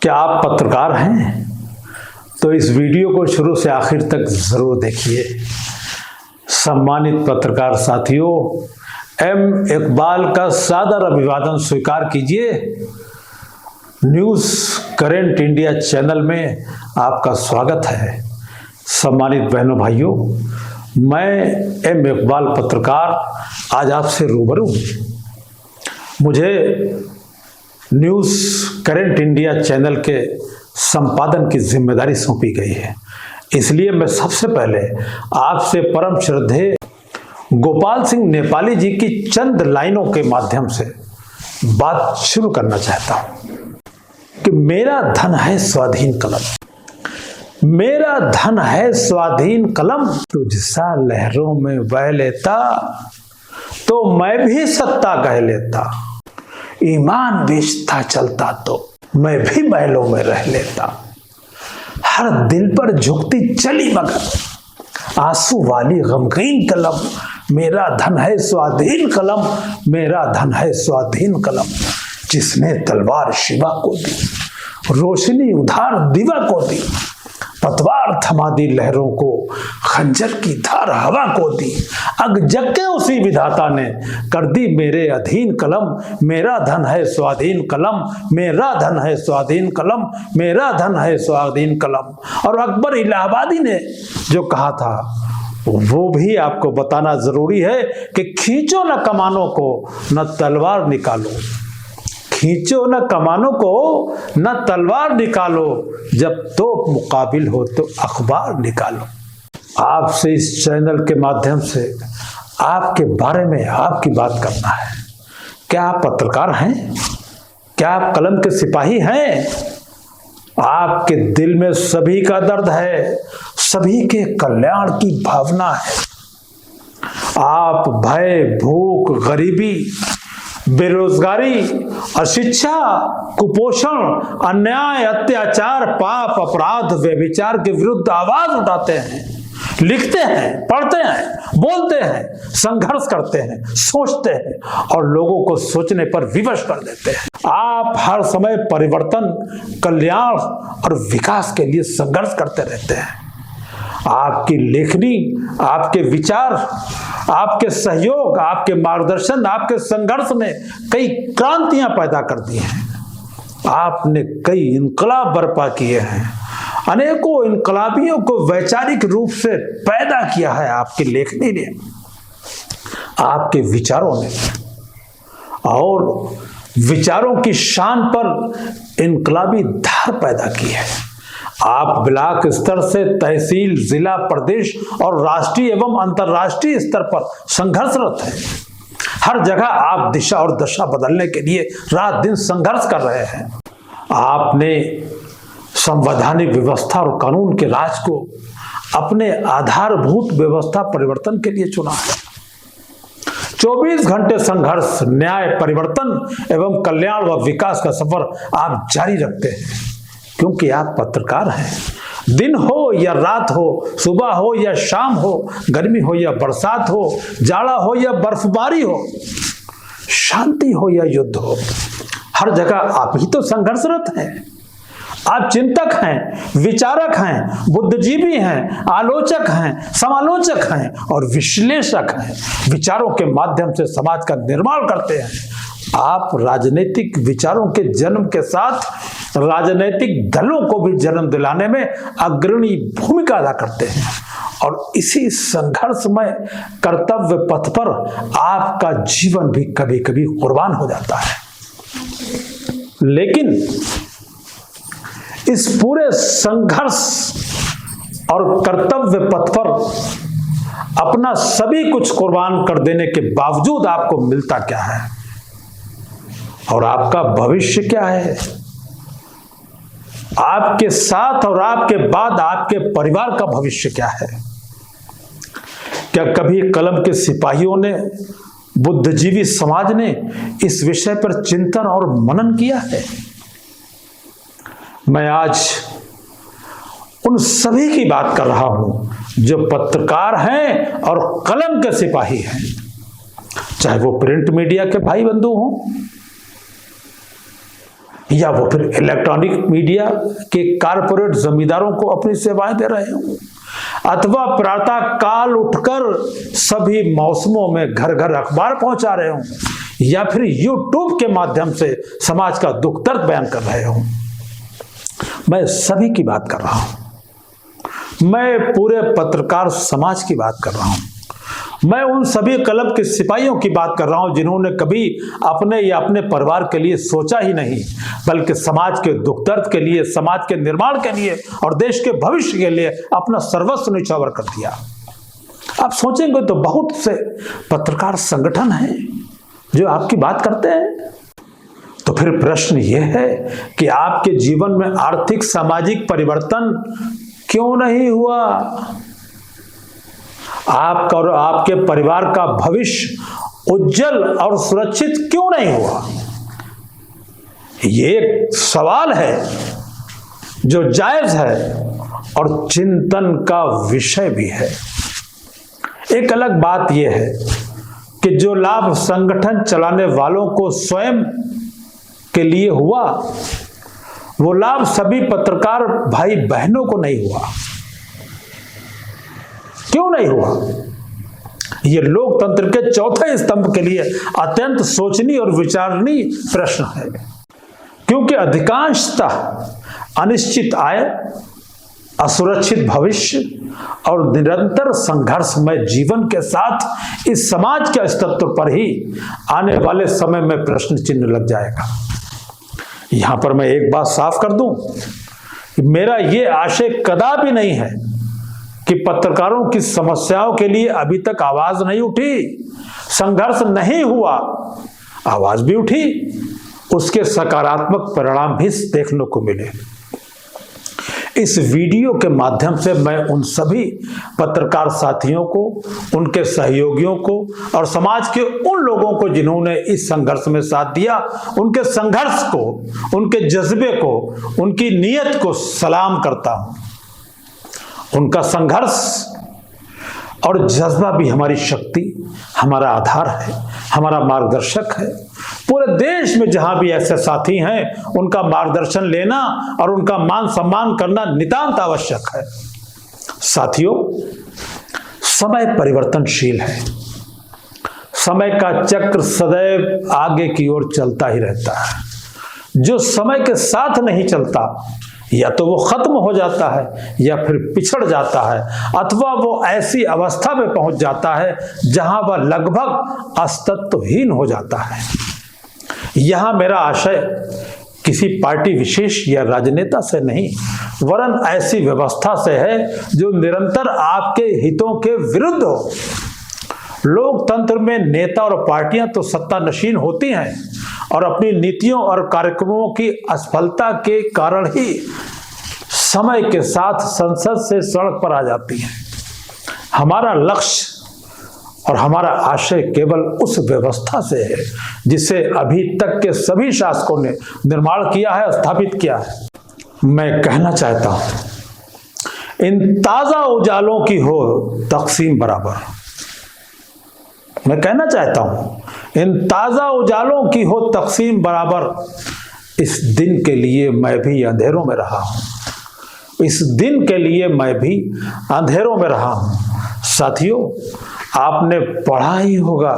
क्या आप पत्रकार हैं? तो इस वीडियो को शुरू से आखिर तक जरूर देखिए। सम्मानित पत्रकार साथियों, एम इकबाल का सादर अभिवादन स्वीकार कीजिए। न्यूज़ करंट इंडिया चैनल में आपका स्वागत है। सम्मानित बहनों भाइयों, मैं एम इकबाल पत्रकार आज आपसे रूबरू हूँ। मुझे न्यूज़ करंट इंडिया चैनल के संपादन की जिम्मेदारी सौंपी गई है। इसलिए मैं सबसे पहले आपसे परम श्रद्धेय गोपाल सिंह नेपाली जी की चंद लाइनों के माध्यम से बात शुरू करना चाहता हूं कि मेरा धन है स्वाधीन कलम, मेरा धन है स्वाधीन कलम, तुझसा लहरों में बह लेता तो मैं भी सत्ता कह लेता, ईमान बेचता चलता तो मैं भी महलों में रह लेता, हर दिल पर झुकती चली मगर आंसू वाली गमगीन कलम, मेरा धन है स्वाधीन कलम, मेरा धन है स्वाधीन कलम, जिसने तलवार शिवा को दी, रोशनी उधार दिवा को दी, पतवार थमा दी लहरों को, खंजर की धार हवा को दी, अग जग के उसी विधाता ने कर दी मेरे अधीन कलम, मेरा धन है स्वाधीन कलम, मेरा धन है स्वाधीन कलम, मेरा धन है स्वाधीन कलम। और अकबर इलाहाबादी ने जो कहा था वो भी आपको बताना जरूरी है कि खींचो न कमानों को न तलवार निकालो, खींचो न कमानों को न तलवार निकालो, जब तो मुकाबिल हो तो अखबार निकालो। आपसे इस चैनल के माध्यम से आपके बारे में आपकी बात करना है। क्या आप पत्रकार हैं? क्या आप कलम के सिपाही हैं? आपके दिल में सभी का दर्द है, सभी के कल्याण की भावना है। आप भय, भूख, गरीबी, बेरोजगारी, अशिक्षा, कुपोषण, अन्याय, अत्याचार, पाप, अपराध, व्यभिचार के विरुद्ध आवाज उठाते हैं, लिखते हैं, पढ़ते हैं, बोलते हैं, संघर्ष करते हैं, सोचते हैं और लोगों को सोचने पर विवश कर देते हैं। आप हर समय परिवर्तन, कल्याण और विकास के लिए संघर्ष करते रहते हैं। आपकी लेखनी, आपके विचार, आपके सहयोग, आपके मार्गदर्शन, आपके संघर्ष ने कई क्रांतियां पैदा कर दी हैं। आपने कई इनकलाब बर्पा किए हैं, अनेकों इनकलाबियों को वैचारिक रूप से पैदा किया है आपकी लेखनी ने, आपके विचारों ने, और विचारों की शान पर इनकलाबी धार पैदा की है। आप ब्लॉक स्तर से तहसील, जिला, प्रदेश और राष्ट्रीय एवं अंतर्राष्ट्रीय स्तर पर संघर्षरत हैं। हर जगह आप दिशा और दशा बदलने के लिए रात दिन संघर्ष कर रहे हैं। आपने संवैधानिक व्यवस्था और कानून के राज को अपने आधारभूत व्यवस्था परिवर्तन के लिए चुना है। 24 घंटे संघर्ष, न्याय, परिवर्तन एवं कल्याण व विकास का सफर आप जारी रखते हैं, क्योंकि आप पत्रकार हैं। दिन हो या रात हो, सुबह हो या शाम हो, गर्मी हो या बरसात हो, जाड़ा हो या बर्फबारी हो, शांति हो या युद्ध हो, हर जगह आप ही तो संघर्षरत हैं। आप चिंतक हैं, विचारक हैं, बुद्धिजीवी हैं, आलोचक हैं, समालोचक हैं और विश्लेषक हैं। विचारों के माध्यम से समाज का निर्माण करते हैं। आप राजनीतिक विचारों के जन्म के साथ राजनीतिक दलों को भी जन्म दिलाने में अग्रणी भूमिका अदा करते हैं, और इसी संघर्षमय कर्तव्य पथ पर आपका जीवन भी कभी कभी कुर्बान हो जाता है। लेकिन इस पूरे संघर्ष और कर्तव्य पथ पर अपना सभी कुछ कुर्बान कर देने के बावजूद आपको मिलता क्या है और आपका भविष्य क्या है? आपके साथ और आपके बाद आपके परिवार का भविष्य क्या है? क्या कभी कलम के सिपाहियों ने, बुद्धिजीवी समाज ने इस विषय पर चिंतन और मनन किया है? मैं आज उन सभी की बात कर रहा हूं जो पत्रकार हैं और कलम के सिपाही हैं, चाहे वो प्रिंट मीडिया के भाई बंधु हों या वो फिर इलेक्ट्रॉनिक मीडिया के कारपोरेट जमींदारों को अपनी सेवाएं दे रहे हूं, अथवा प्रातः काल उठकर सभी मौसमों में घर घर अखबार पहुंचा रहे हूं, या फिर यूट्यूब के माध्यम से समाज का दुख दर्द बयान कर रहे हूं। मैं सभी की बात कर रहा हूं। मैं पूरे पत्रकार समाज की बात कर रहा हूं। मैं उन सभी कलम के सिपाहियों की बात कर रहा हूं जिन्होंने कभी अपने या अपने परिवार के लिए सोचा ही नहीं, बल्कि समाज के दुख दर्द के लिए, समाज के निर्माण के लिए और देश के भविष्य के लिए अपना सर्वस्व न्यौछावर कर दिया। आप सोचेंगे तो बहुत से पत्रकार संगठन हैं जो आपकी बात करते हैं। तो फिर प्रश्न यह है कि आपके जीवन में आर्थिक सामाजिक परिवर्तन क्यों नहीं हुआ? आपका और आपके परिवार का भविष्य उज्जवल और सुरक्षित क्यों नहीं हुआ? ये एक सवाल है जो जायज है और चिंतन का विषय भी है। एक अलग बात यह है कि जो लाभ संगठन चलाने वालों को स्वयं के लिए हुआ, वो लाभ सभी पत्रकार भाई बहनों को नहीं हुआ। क्यों नहीं हुआ? यह लोकतंत्र के चौथे स्तंभ के लिए अत्यंत सोचनीय और विचारणीय प्रश्न है, क्योंकि अधिकांशतः अनिश्चित आय, असुरक्षित भविष्य और निरंतर संघर्षमय जीवन के साथ इस समाज के अस्तित्व पर ही आने वाले समय में प्रश्न चिन्ह लग जाएगा। यहां पर मैं एक बात साफ कर दूं, मेरा यह आशय कदापि नहीं है कि पत्रकारों की समस्याओं के लिए अभी तक आवाज नहीं उठी, संघर्ष नहीं हुआ। आवाज भी उठी, उसके सकारात्मक परिणाम भी देखने को मिले। इस वीडियो के माध्यम से मैं उन सभी पत्रकार साथियों को, उनके सहयोगियों को और समाज के उन लोगों को जिन्होंने इस संघर्ष में साथ दिया, उनके संघर्ष को, उनके जज्बे को, उनकी नीयत को सलाम करता हूं। उनका संघर्ष और जज्बा भी हमारी शक्ति, हमारा आधार है, हमारा मार्गदर्शक है। पूरे देश में जहां भी ऐसे साथी हैं, उनका मार्गदर्शन लेना और उनका मान सम्मान करना नितांत आवश्यक है। साथियों, समय परिवर्तनशील है। समय का चक्र सदैव आगे की ओर चलता ही रहता है। जो समय के साथ नहीं चलता, या तो वो खत्म हो जाता है, या फिर पिछड़ जाता है, अथवा वो ऐसी अवस्था में पहुंच जाता है जहां वह लगभग अस्तित्वहीन हो जाता है। यहां मेरा आशय किसी पार्टी विशेष या राजनेता से नहीं, वरन ऐसी व्यवस्था से है जो निरंतर आपके हितों के विरुद्ध हो। लोकतंत्र में नेता और पार्टियां तो सत्तानशीन होती हैं और अपनी नीतियों और कार्यक्रमों की असफलता के कारण ही समय के साथ संसद से सड़क पर आ जाती हैं। हमारा लक्ष्य और हमारा आशय केवल उस व्यवस्था से है जिसे अभी तक के सभी शासकों ने निर्माण किया है, स्थापित किया है। मैं कहना चाहता हूं, इन ताजा उजालों की हो तकसीम बराबर। मैं कहना चाहता हूं, इन ताजा उजालों की हो तकसीम बराबर। इस दिन के लिए मैं भी अंधेरों में रहा हूं। इस दिन के लिए मैं भी अंधेरों में रहा हूं। साथियों, आपने पढ़ा ही होगा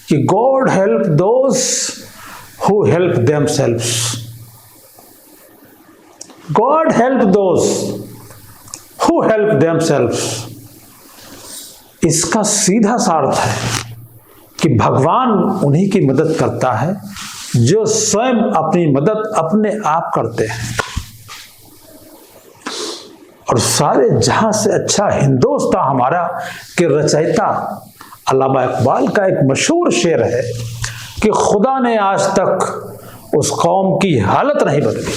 कि God help those who help themselves. God help those who help themselves. इसका सीधा सा अर्थ है कि भगवान उन्हीं की मदद करता है जो स्वयं अपनी मदद अपने आप करते हैं। और सारे जहां से अच्छा हिंदुस्तान हमारा के रचयिता अल्लामा इकबाल का एक मशहूर शेर है कि खुदा ने आज तक उस कौम की हालत नहीं बदली।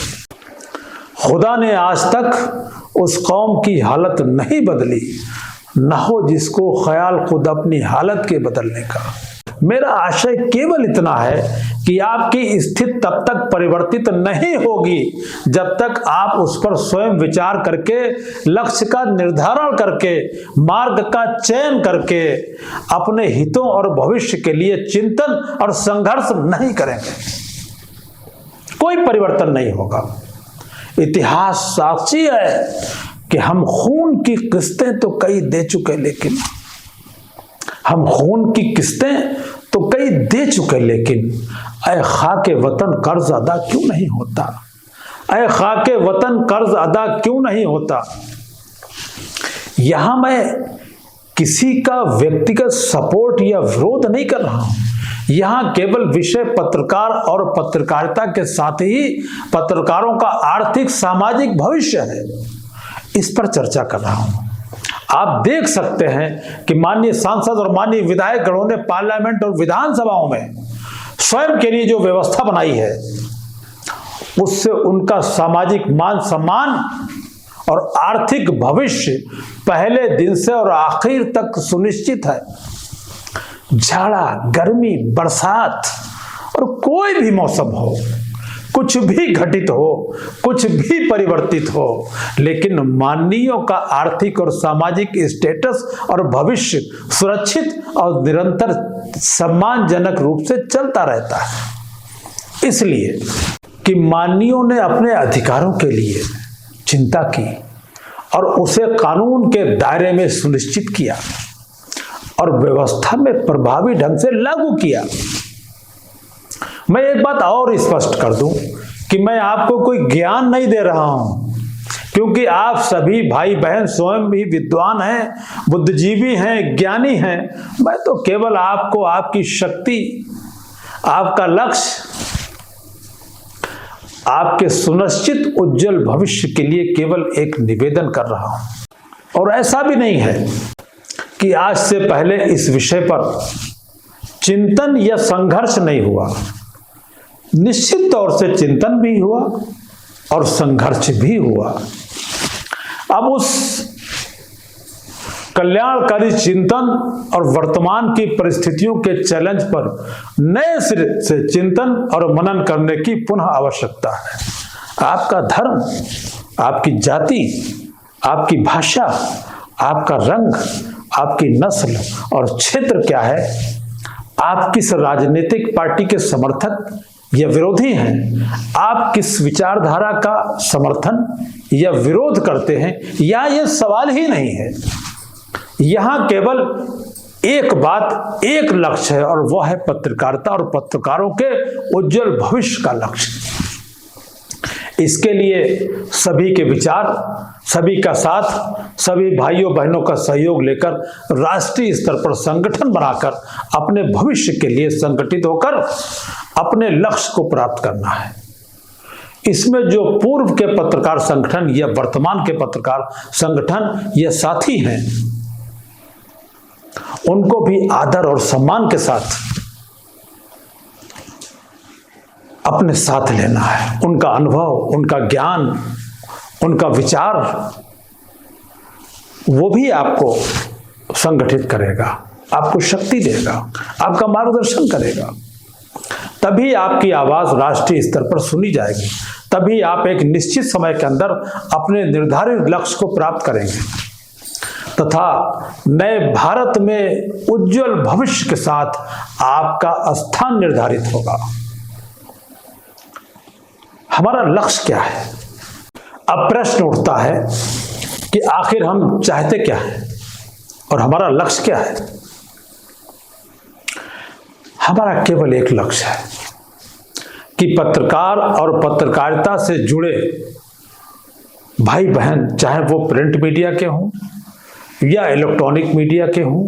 खुदा ने आज तक उस कौम की हालत नहीं बदली, न हो जिसको ख्याल खुद अपनी हालत के बदलने का। मेरा आशय केवल इतना है कि आपकी स्थिति तब तक परिवर्तित नहीं होगी जब तक आप उस पर स्वयं विचार करके, लक्ष्य का निर्धारण करके, मार्ग का चयन करके अपने हितों और भविष्य के लिए चिंतन और संघर्ष नहीं करेंगे। कोई परिवर्तन नहीं होगा। इतिहास साक्षी है कि हम खून की किस्तें तो कई दे चुके, लेकिन हम खून की किस्तें तो कई दे चुके, लेकिन ऐ खाके वतन कर्ज अदा क्यों नहीं होता? ऐ खाके वतन कर्ज अदा क्यों नहीं होता? यहां मैं किसी का व्यक्तिगत सपोर्ट या विरोध नहीं कर रहा हूं। यहां केवल विषय पत्रकार और पत्रकारिता के साथ ही पत्रकारों का आर्थिक सामाजिक भविष्य है, इस पर चर्चा कर रहा हूं। आप देख सकते हैं कि माननीय सांसद और माननीय विधायकगणों ने पार्लियामेंट और विधानसभाओं में स्वयं के लिए जो व्यवस्था बनाई है, उससे उनका सामाजिक मान सम्मान और आर्थिक भविष्य पहले दिन से और आखिर तक सुनिश्चित है। जाड़ा, गर्मी, बरसात और कोई भी मौसम हो, कुछ भी घटित हो, कुछ भी परिवर्तित हो, लेकिन माननीयों का आर्थिक और सामाजिक स्टेटस और भविष्य सुरक्षित और निरंतर सम्मानजनक रूप से चलता रहता है। इसलिए कि माननीयों ने अपने अधिकारों के लिए चिंता की और उसे कानून के दायरे में सुनिश्चित किया और व्यवस्था में प्रभावी ढंग से लागू किया। मैं एक बात और स्पष्ट कर दूं कि मैं आपको कोई ज्ञान नहीं दे रहा हूं, क्योंकि आप सभी भाई बहन स्वयं भी विद्वान हैं, बुद्धिजीवी हैं, ज्ञानी हैं। मैं तो केवल आपको आपकी शक्ति, आपका लक्ष्य, आपके सुनिश्चित उज्जवल भविष्य के लिए केवल एक निवेदन कर रहा हूं। और ऐसा भी नहीं है कि आज से पहले इस विषय पर चिंतन या संघर्ष नहीं हुआ। निश्चित तौर से चिंतन भी हुआ और संघर्ष भी हुआ। अब उस कल्याणकारी चिंतन और वर्तमान की परिस्थितियों के चैलेंज पर नए सिरे से चिंतन और मनन करने की पुनः आवश्यकता है। आपका धर्म, आपकी जाति, आपकी भाषा, आपका रंग, आपकी नस्ल और क्षेत्र क्या है, आप किस राजनीतिक पार्टी के समर्थक या विरोधी हैं, आप किस विचारधारा का समर्थन या विरोध करते हैं, या ये सवाल ही नहीं है। यहां केवल एक बात, एक लक्ष्य है, और वह है पत्रकारिता और पत्रकारों के उज्जवल भविष्य का लक्ष्य। इसके लिए सभी के विचार, सभी का साथ, सभी भाइयों बहनों का सहयोग लेकर राष्ट्रीय स्तर पर संगठन बनाकर अपने भविष्य के लिए संगठित होकर अपने लक्ष्य को प्राप्त करना है। इसमें जो पूर्व के पत्रकार संगठन या वर्तमान के पत्रकार संगठन या साथी हैं, उनको भी आदर और सम्मान के साथ अपने साथ लेना है। उनका अनुभव, उनका ज्ञान, उनका विचार, वो भी आपको संगठित करेगा, आपको शक्ति देगा, आपका मार्गदर्शन करेगा। तभी आपकी आवाज राष्ट्रीय स्तर पर सुनी जाएगी, तभी आप एक निश्चित समय के अंदर अपने निर्धारित लक्ष्य को प्राप्त करेंगे तथा नए भारत में उज्जवल भविष्य के साथ आपका स्थान निर्धारित होगा। हमारा लक्ष्य क्या है? अब प्रश्न उठता है कि आखिर हम चाहते क्या हैं और हमारा लक्ष्य क्या है? हमारा केवल एक लक्ष्य है कि पत्रकार और पत्रकारिता से जुड़े भाई बहन, चाहे वो प्रिंट मीडिया के हों या इलेक्ट्रॉनिक मीडिया के हों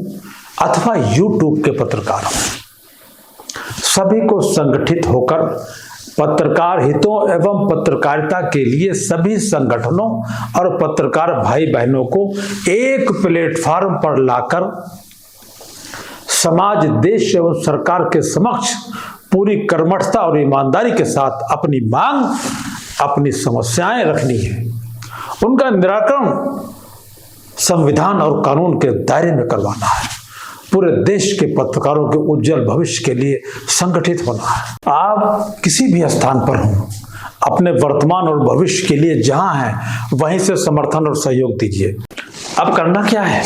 अथवा यूट्यूब के पत्रकार हों, सभी को संगठित होकर पत्रकार हितों एवं पत्रकारिता के लिए सभी संगठनों और पत्रकार भाई बहनों को एक प्लेटफॉर्म पर लाकर समाज, देश एवं सरकार के समक्ष पूरी कर्मठता और ईमानदारी के साथ अपनी मांग, अपनी समस्याएं रखनी है। उनका निराकरण संविधान और कानून के दायरे में करवाना है। पूरे देश के पत्रकारों के उज्जवल भविष्य के लिए संगठित होना है। आप किसी भी स्थान पर हों, अपने वर्तमान और भविष्य के लिए जहां हैं वहीं से समर्थन और सहयोग दीजिए। अब करना क्या है?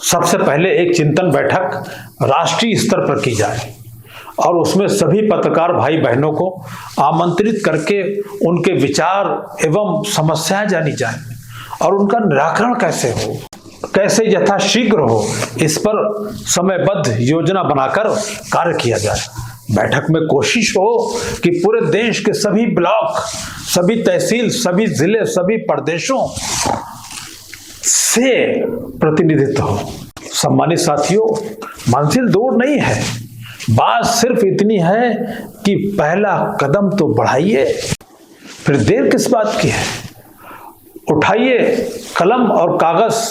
सबसे पहले एक चिंतन बैठक राष्ट्रीय स्तर पर की जाए और उसमें सभी पत्रकार भाई बहनों को आमंत्रित करके उनके विचार एवं समस्याएं जानी जाए और उनका निराकरण कैसे हो, कैसे यथाशीघ्र हो, इस पर समयबद्ध योजना बनाकर कार्य किया जाए। बैठक में कोशिश हो कि पूरे देश के सभी ब्लॉक, सभी तहसील, सभी जिले, सभी प्रदेशों से प्रतिनिधित्व हो। सम्मानित साथियों, मंजिल दूर नहीं है, बात सिर्फ इतनी है कि पहला कदम तो बढ़ाइए, फिर देर किस बात की है। उठाइए कलम और कागज,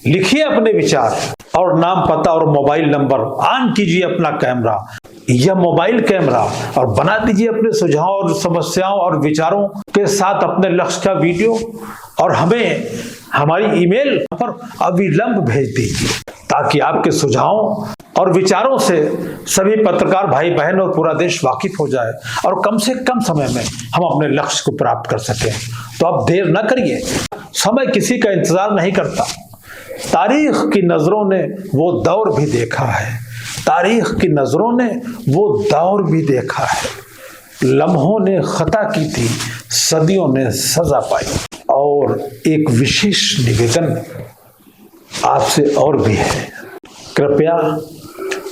लिखिए अपने विचार और नाम, पता और मोबाइल नंबर, ऑन कीजिए अपना कैमरा या मोबाइल कैमरा और बना दीजिए अपने सुझाव और समस्याओं और विचारों के साथ अपने लक्ष्य का वीडियो और हमें हमारी ईमेल पर अविलंब भेज दीजिए, ताकि आपके सुझावों और विचारों से सभी पत्रकार भाई बहन और पूरा देश वाकिफ हो जाए और कम से कम समय में हम अपने लक्ष्य को प्राप्त कर सकें। तो अब देर न करिए, समय किसी का इंतजार नहीं करता। तारीख की नजरों ने वो दौर भी देखा है, तारीख की नजरों ने वो दौर भी देखा है। लम्हों ने खता की थी, सदियों ने सजा पाई। और एक विशेष निवेदन आपसे और भी है, कृपया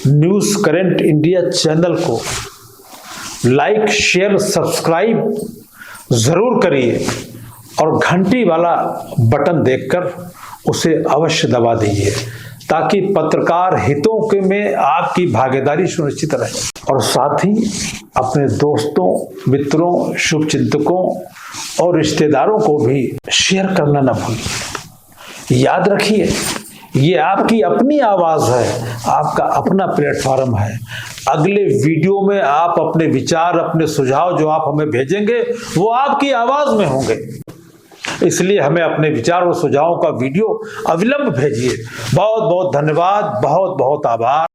न्यूज़ करंट इंडिया चैनल को लाइक, शेयर, सब्सक्राइब जरूर करिए और घंटी वाला बटन देखकर उसे अवश्य दबा दीजिए, ताकि पत्रकार हितों के में आपकी भागीदारी सुनिश्चित रहे। और साथ ही अपने दोस्तों, मित्रों, शुभचिंतकों और रिश्तेदारों को भी शेयर करना न भूलिए। याद रखिए, ये आपकी अपनी आवाज है, आपका अपना प्लेटफॉर्म है। अगले वीडियो में आप अपने विचार, अपने सुझाव जो आप हमें भेजेंगे वो आपकी आवाज में होंगे, इसलिए हमें अपने विचार और सुझावों का वीडियो अविलंब भेजिए। बहुत बहुत धन्यवाद, बहुत बहुत आभार।